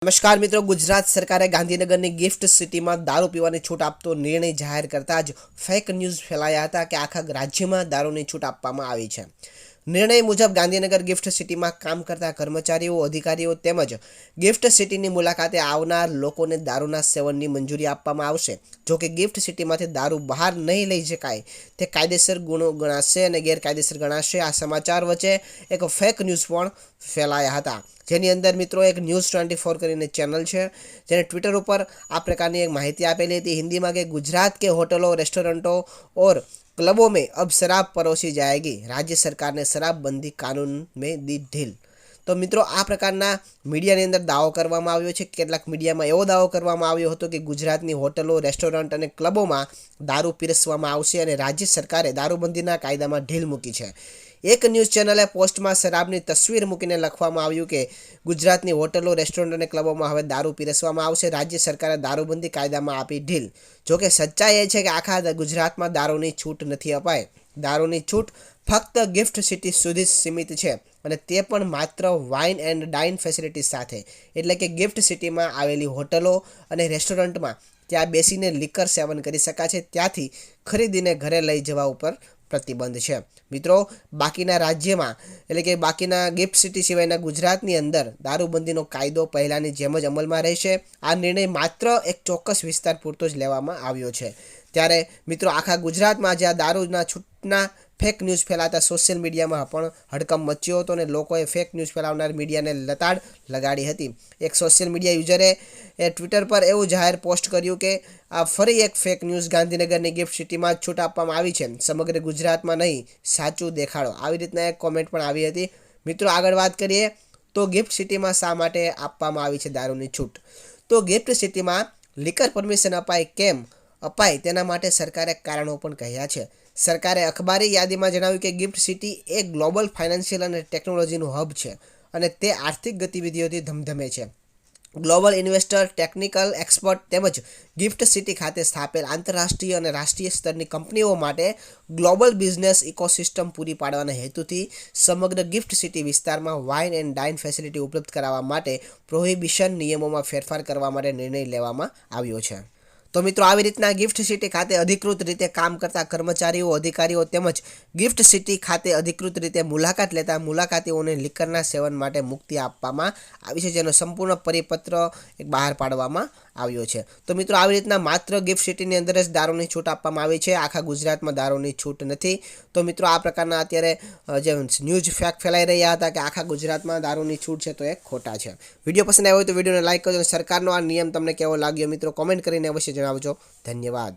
નમસ્કાર મિત્રો, ગુજરાત સરકારે ગાંધીનગરની ગિફ્ટ સિટીમાં દારૂ પીવાની છૂટ આપતો નિર્ણય જાહેર કરતા જ ફેક ન્યૂઝ ફેલાયા હતા કે આખા રાજ્યમાં દારૂની છૂટ આપવામાં આવી છે। નિર્ણય મુજબ ગાંધીનગર ગિફ્ટ સિટીમાં કામ કરતા કર્મચારીઓ, અધિકારીઓ તેમજ ગિફ્ટ સિટીની મુલાકાતે આવનાર લોકોને દારૂના સેવનની મંજૂરી આપવામાં આવશે। જોકે ગિફ્ટ સિટીમાંથી દારૂ બહાર નહીં લઈ શકાય તે કાયદેસર ગુનો ગણાશે અને ગેરકાયદેસર ગણાશે। આ સમાચાર વચ્ચે એક ફેક ન્યૂઝ પણ ફેલાયા હતા, જેની અંદર મિત્રો એક ન્યૂઝ 24 કરીને ચેનલ છે, જેને ટ્વિટર ઉપર આ પ્રકારની એક માહિતી આપેલી હતી हिंदी કે गुजरात के होटलों, रेस्टोरेंटों और क्लबों में अब शराब परोसी जाएगी, राज्य सरकार ने शराबबंदी कानून में दी ढील। तो मित्रों आ प्रकारना मीडियाની અંદર દાવો કરવામાં આવ્યો છે। કેટલાક મીડિયામાં એવો દાવો કરવામાં આવ્યો હતો કે ગુજરાતની હોટલો, રેસ્ટોરન્ટ અને ક્લબોમાં દારૂ પીરસવામાં આવશે અને રાજ્ય સરકારે દારૂબંધીના કાયદામાં ઢીલ મૂકી છે। એક ન્યૂઝ ચેનલે પોસ્ટમાં શરાબની તસવીર મૂકીને લખવામાં આવ્યું કે ગુજરાતની હોટલો, રેસ્ટોરન્ટ અને ક્લબોમાં હવે દારૂ પીરસવામાં આવશે, રાજ્ય સરકારે દારૂબંધી કાયદામાં આપી ઢીલ। જોકે સચ્ચાઈ એ છે કે આખા ગુજરાતમાં દારૂની છૂટ નથી અપાઈ। દારૂની છૂટ ફક્ત ગિફ્ટ સિટી સુધી સીમિત છે અને તે પણ માત્ર વાઇન એન્ડ ડાઇન ફેસિલિટી સાથે, એટલે કે ગિફ્ટ સિટીમાં આવેલી હોટલો અને રેસ્ટોરન્ટમાં ત્યાં બેસીને લિકર સેવન કરી શકાશે, ત્યાંથી ખરીદીને ઘરે લઈ જવા ઉપર પ્રતિબંધ છે। મિત્રો, બાકીના રાજ્યમાં એટલે કે બાકીના ગિફ્ટ સિટી સિવાયના ગુજરાતની અંદર દારૂબંધીનો કાયદો પહેલાંની જેમ જ અમલમાં રહેશે। આ નિર્ણય માત્ર એક ચોક્કસ વિસ્તાર પૂરતો જ લેવામાં આવ્યો છે। ત્યારે મિત્રો, આખા ગુજરાતમાં જ્યાં દારૂના છૂટના ફેક ન્યૂઝ ફેલાતા સોશિયલ મીડિયામાં પણ હડકંપ મચ્યો હતો અને લોકોએ ફેક ન્યૂઝ ફેલાવનાર મીડિયાને લતાડ લગાડી હતી। એક સોશિયલ મીડિયા યુઝરે ટ્વિટર પર એવું જાહેર પોસ્ટ કર્યું કે આ ફરી એક ફેક ન્યૂઝ, ગાંધીનગરની ગિફ્ટ સિટીમાં છૂટ આપવામાં આવી છે, સમગ્ર ગુજરાતમાં નહીં, સાચું દેખાડો। આવી રીતના એક કોમેન્ટ પણ આવી હતી। મિત્રો, આગળ વાત કરીએ તો ગિફ્ટ સિટીમાં શા માટે આપવામાં આવી છે દારૂની છૂટ? તો ગિફ્ટ સિટીમાં લિકર પરમિશન અપાય કેમ અપાય તેના માટે સરકારે કારણો પણ કહ્યા છે। સરકારે અખબારી યાદીમાં જણાવ્યું કે ગિફ્ટ સિટી એ ગ્લોબલ ફાઇનાન્શિયલ અને ટેકનોલોજીનું હબ છે અને તે આર્થિક ગતિવિધિઓથી ધમધમે છે। ગ્લોબલ ઇન્વેસ્ટર, ટેકનિકલ એક્સપર્ટ તેમજ ગિફ્ટ સિટી ખાતે સ્થાપેલ આંતરરાષ્ટ્રીય અને રાષ્ટ્રીય સ્તરની કંપનીઓ માટે ગ્લોબલ બિઝનેસ ઇકોસિસ્ટમ પૂરી પાડવાના હેતુથી સમગ્ર ગિફ્ટ સિટી વિસ્તારમાં વાઇન એન્ડ ડાઇન ફેસિલિટી ઉપલબ્ધ કરાવવા માટે પ્રોહિબિશન નિયમોમાં ફેરફાર કરવા માટે નિર્ણય લેવામાં આવ્યો છે। તો મિત્રો, આવી રીતના ગિફ્ટ સિટી ખાતે અધિકૃત રીતે કામ કરતા કર્મચારીઓ, અધિકારીઓ તેમજ ગિફ્ટ સિટી ખાતે અધિકૃત રીતે મુલાકાત લેતા મુલાકાતીઓને લિકરના સેવન માટે મુક્તિ આપવામાં આવી છે, જેનો સંપૂર્ણ પરિપત્ર બહાર પાડવામાં આવ્યો છે। તો મિત્રો, આવી રીતના માત્ર ગિફ્ટ સિટીની અંદર જ દારૂની છૂટ આપવામાં આવી છે, આખા ગુજરાતમાં દારૂની છૂટ નથી। તો મિત્રો, આ પ્રકારના અત્યારે જે ન્યૂઝ ફેક ફેલાઈ રહ્યા હતા કે આખા ગુજરાતમાં દારૂની છૂટ છે, તો એ ખોટા છે। વિડીયો પસંદ આવ્યો હોય તો વિડીયોને લાઇક કરજો અને સરકારનો આ નિયમ તમને કેવો લાગ્યો મિત્રો કોમેન્ટ કરીને અવશ્ય જણાવજો। ધન્યવાદ।